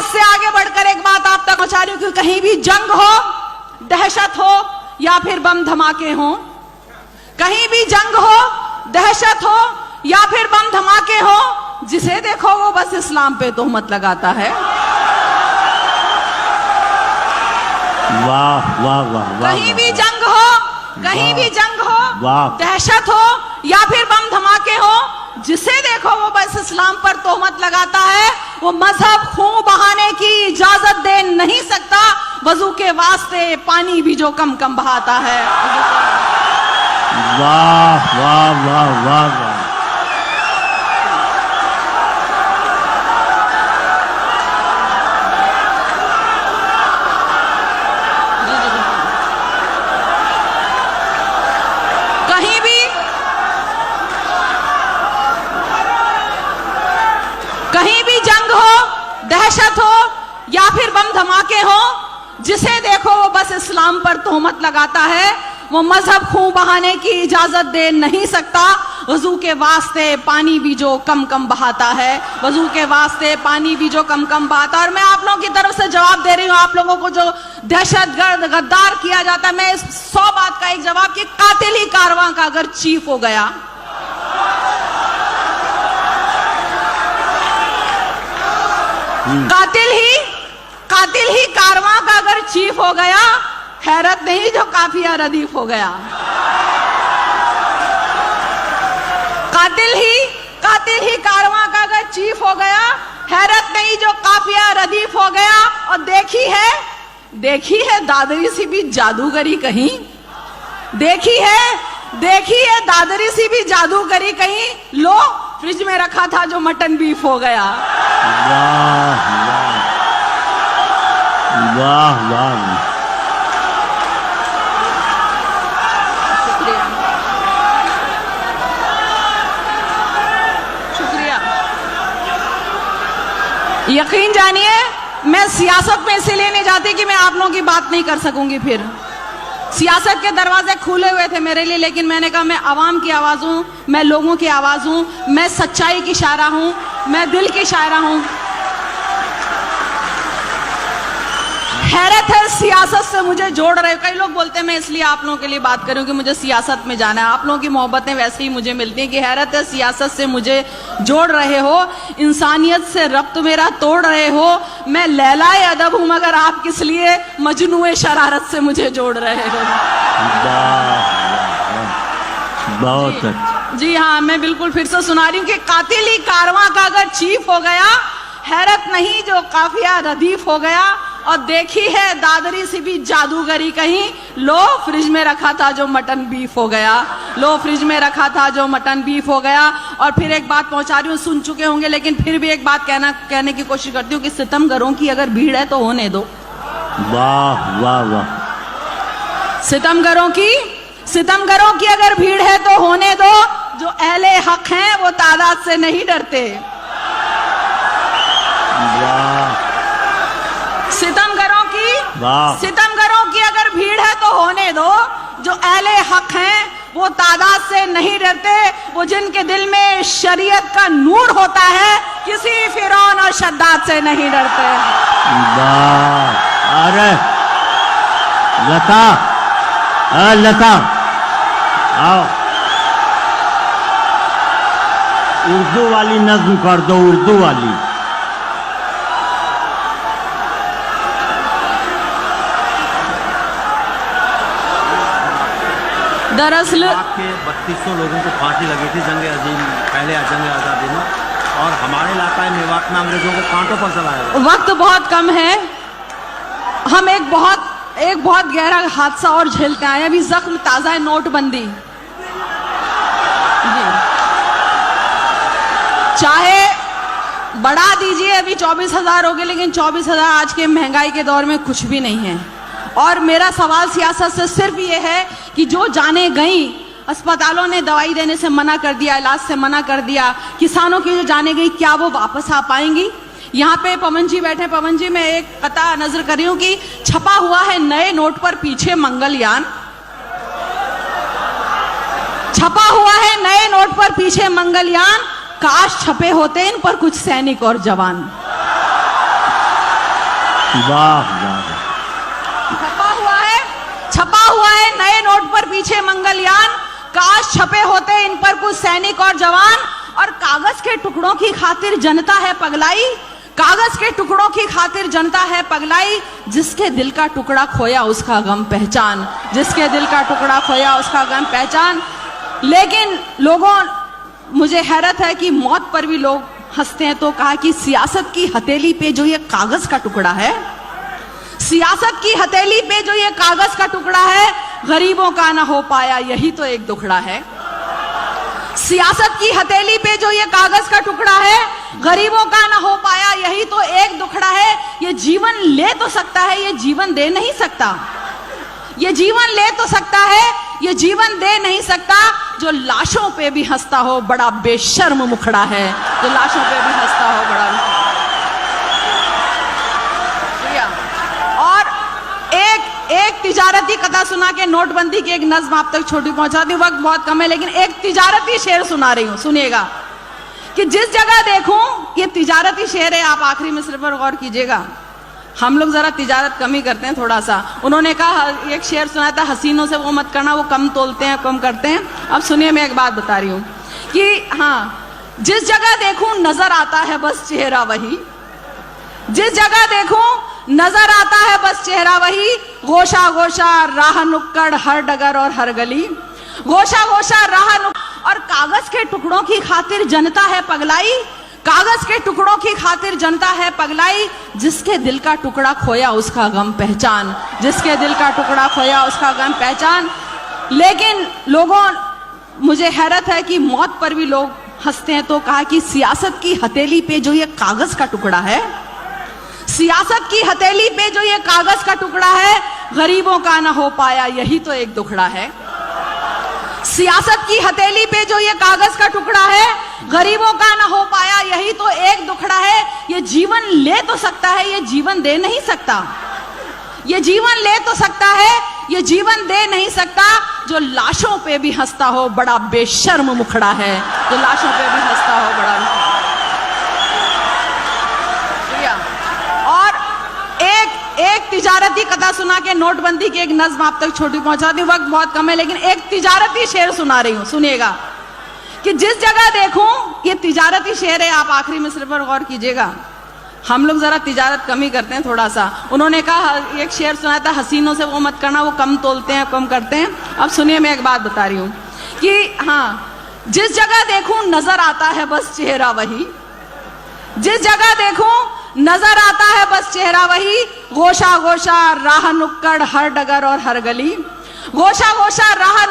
इससे आगे बढ़कर एक बात आप तक पहुंचा रही हूं कि कहीं भी जंग हो, दहशत हो या फिर बम धमाके हो, कहीं भी जंग हो, दहशत हो या फिर बम धमाके हो, जिसे देखो वो बस इस्लाम पे तोहमत लगाता है। वाह वाह वाह वाह। कहीं भी जंग हो, कहीं भी जंग हो, दहशत हो या फिर बम धमाके हो, जिसे देखो वो बस इस्लाम पर तोहमत लगाता है। वो मजहब खून बहाने की इजाजत दे नहीं सकता, वजू के वास्ते पानी भी जो कम कम बहाता है। वाह वाह वाह वाह वाह। कहीं भी जंग हो, दहशत हो या फिर बम धमाके हो, जिसे देखो वो बस इस्लाम पर तोहमत लगाता है। वो मजहब खून बहाने की इजाजत दे नहीं सकता, वजू के वास्ते पानी भी जो कम कम बहाता है, वजू के वास्ते पानी भी जो कम कम बहाता है। और मैं आप लोगों की तरफ से जवाब दे रही हूं, आप लोगों को जो दहशतगर्द गद्दार किया जाता है, मैं इस 100 बात का एक जवाब कि कातिल ही कारवां का अगर चीफ हो गया, कातिल ही कारवां का अगर चीफ हो गया, हैरत नहीं जो काफिया रदीफ हो गया। कातिल ही कारवां का अगर चीफ हो गया, हैरत नहीं जो काफिया रदीफ हो गया। और देखी है दादरी सी भी जादूगरी कहीं, देखी है दादरी सी भी जादूगरी कहीं, लो फ्रिज में रखा था जो मटन बीफ हो गया। वाह वाह वाह। शुक्रिया। यकीन जानिए, मैं सियासत में इसीलिए नहीं जाती कि मैं आप लोगों की बात नहीं कर सकूंगी। फिर सियासत के दरवाजे खुले हुए थे मेरे लिए, लेकिन मैंने कहा मैं आवाम की आवाज हूं, मैं लोगों की आवाज हूं, मैं सच्चाई की शायरा हूं, मैं दिल की शायरा हूं। हैरत है सियासत से मुझे जोड़ रहे। कई लोग बोलते हैं मैं इसलिए आप लोगों के लिए बात करूं कि मुझे सियासत में जाना है। आप लोगों की मोहब्बतें वैसे ही मुझे मिलती हैं कि हैरत है सियासत से मुझे जोड़ रहे हो, इंसानियत से रब्त मेरा तोड़ रहे हो। मैं लैलाए अदब हूं मगर आप किस लिए मजनूए शरारत से मुझे जोड़ रहे हो। बहुत अच्छा। जी हाँ, मैं बिल्कुल फिर से सुना रही हूँ कि कातिल ही कारवां का अगर चीफ हो गया, हैरत नहीं जो काफिया रदीफ हो गया। और देखी है दादरी सी भी जादूगरी कहीं, लो फ्रिज में रखा था जो मटन बीफ हो गया, लो फ्रिज में रखा था जो मटन बीफ हो गया। और फिर एक बात पहुंचा रही हूँ, सुन चुके होंगे लेकिन फिर भी एक बात कहने की कोशिश करती हूँ कि सितमगरों की अगर भीड़ है तो होने दो। वाह वाह वाह। सितमगरों की अगर भीड़ है तो होने दो, जो अहले हक हैं वो तादाद से नहीं डरते। सितमगरों की अगर भीड़ है तो होने दो, जो अहले हक हैं वो तादाद से नहीं डरते। वो जिनके दिल में शरीयत का नूर होता है, किसी फिरौन और शद्दाद से नहीं डरते। अरे लता आओ, उर्दू वाली नज्म कर दो, उर्दू वाली। दरअसल 3200 लोगों को फांसी लगी थी पहले जंग आज़ादी में, और हमारे इलाका में मेवात में अंग्रेजों को कांटों पर चलाया। वक्त बहुत कम है, हम एक बहुत गहरा हादसा और झेलते आए। अभी जख्म ताजा है, नोटबंदी। चाहे बढ़ा दीजिए, अभी 24,000 हो गए, लेकिन 24,000 आज के महंगाई के दौर में कुछ भी नहीं है। और मेरा सवाल सियासत से सिर्फ ये है कि जो जाने गई, अस्पतालों ने दवाई देने से मना कर दिया, इलाज से मना कर दिया, किसानों की जो जाने गई, क्या वो वापस आ पाएंगी? यहाँ पे पवन जी बैठे। पवन जी, मैं एक पता नजर कर रही हूँ कि छपा हुआ है नए नोट पर पीछे मंगलयान, छपा हुआ है नए नोट पर पीछे मंगलयान। काश छपे होते इन पर कुछ सैनिक और जवान। वाह वाह। छपा हुआ है नए नोट पर पीछे मंगलयान। काश छपे होते इन पर कुछ सैनिक और जवान। और कागज के टुकड़ों की खातिर जनता है पगलाई। कागज के टुकड़ों की खातिर जनता है पगलाई। जिसके दिल का टुकड़ा खोया उसका गम पहचान। जिसके दिल का टुकड़ा खोया उसका गम पहचान। लेकिन लोगों, मुझे हैरत है कि मौत पर भी लोग हंसते हैं। तो कहा कि सियासत की हथेली पे जो ये कागज का टुकड़ा है, सियासत की हथेली पे जो ये कागज का टुकड़ा है, गरीबों का ना हो पाया यही तो एक दुखड़ा है। सियासत की हथेली पे जो ये कागज का टुकड़ा है, गरीबों का ना हो पाया यही तो एक दुखड़ा है। ये जीवन ले तो सकता है, ये जीवन दे नहीं सकता। ये जीवन ले तो सकता है, ये जीवन दे नहीं सकता। जो लाशों पे भी हंसता हो बड़ा बेशर्म मुखड़ा है। जो लाशों पे भी हंसता हो बड़ा। और एक तिजारती कथा सुना के नोटबंदी की एक नज्म आप तक छोटी पहुंचा दी। वक्त बहुत कम है, लेकिन एक तिजारती शेर सुना रही हूं, सुनिएगा। कि जिस जगह देखूं, ये तिजारती शेर है, आप आखिरी मिसरे पर गौर कीजिएगा। हम लोग जरा तिजारत कम ही करते हैं थोड़ा सा। उन्होंने कहा, एक शेर सुनाया था, हसीनों से वो मत करना, वो कम तोलते हैं, कम करते हैं। अब सुनिए, मैं एक बात बता रही हूं कि हाँ, जिस जगह देखूं नजर आता है बस चेहरा वही। जिस जगह देखूं नजर आता है बस चेहरा वही। गोशा गोशा राह नुक्कड़ हर डगर और हर गली। गोशा गोशा राह नुक्कड़। और कागज के टुकड़ों की खातिर जनता है पगलाई। कागज के टुकड़ों की खातिर जनता है पगलाई। जिसके दिल का टुकड़ा खोया उसका गम पहचान। जिसके दिल का टुकड़ा खोया उसका गम पहचान। लेकिन लोगों, मुझे हैरत है कि मौत पर भी लोग हंसते हैं। तो कहा कि सियासत की हथेली पे जो ये कागज का टुकड़ा है, सियासत की हथेली पे जो ये कागज का टुकड़ा है, गरीबों का ना हो पाया यही तो एक दुखड़ा है। सियासत की हथेली पे जो ये कागज का टुकड़ा है, गरीबों का ना हो पाया यही तो एक दुखड़ा है। ये जीवन ले तो सकता है, ये जीवन दे नहीं सकता। ये जीवन ले तो सकता है, ये जीवन दे नहीं सकता। जो लाशों पे भी हंसता हो बड़ा बेशर्म मुखड़ा है। जो लाशों पे भी हंसता हो बड़ा। और एक तिजारती कथा सुना के नोटबंदी की एक नज्म आप तक छोटी पहुंचा दी। वक्त बहुत कम है, लेकिन एक तिजारती शेर सुना रही हूं, सुनिएगा। कि जिस जगह देखूं, ये तिजारती शेर है, आप आखिरी मिसरे पर गौर कीजिएगा। हम लोग जरा तिजारत कम ही करते हैं थोड़ा सा। उन्होंने कहा, एक शेर सुनाया था, हसीनों से वो मत करना, वो कम तोलते हैं, कम करते हैं। अब सुनिए, मैं एक बात बता रही हूं कि हाँ, जिस जगह देखूं नजर आता है बस चेहरा वही। जिस जगह देखूं नजर आता है बस चेहरा वही। गोशा गोशा राह नुक्कड़ हर डगर और हर गली। गोशा गोशा राह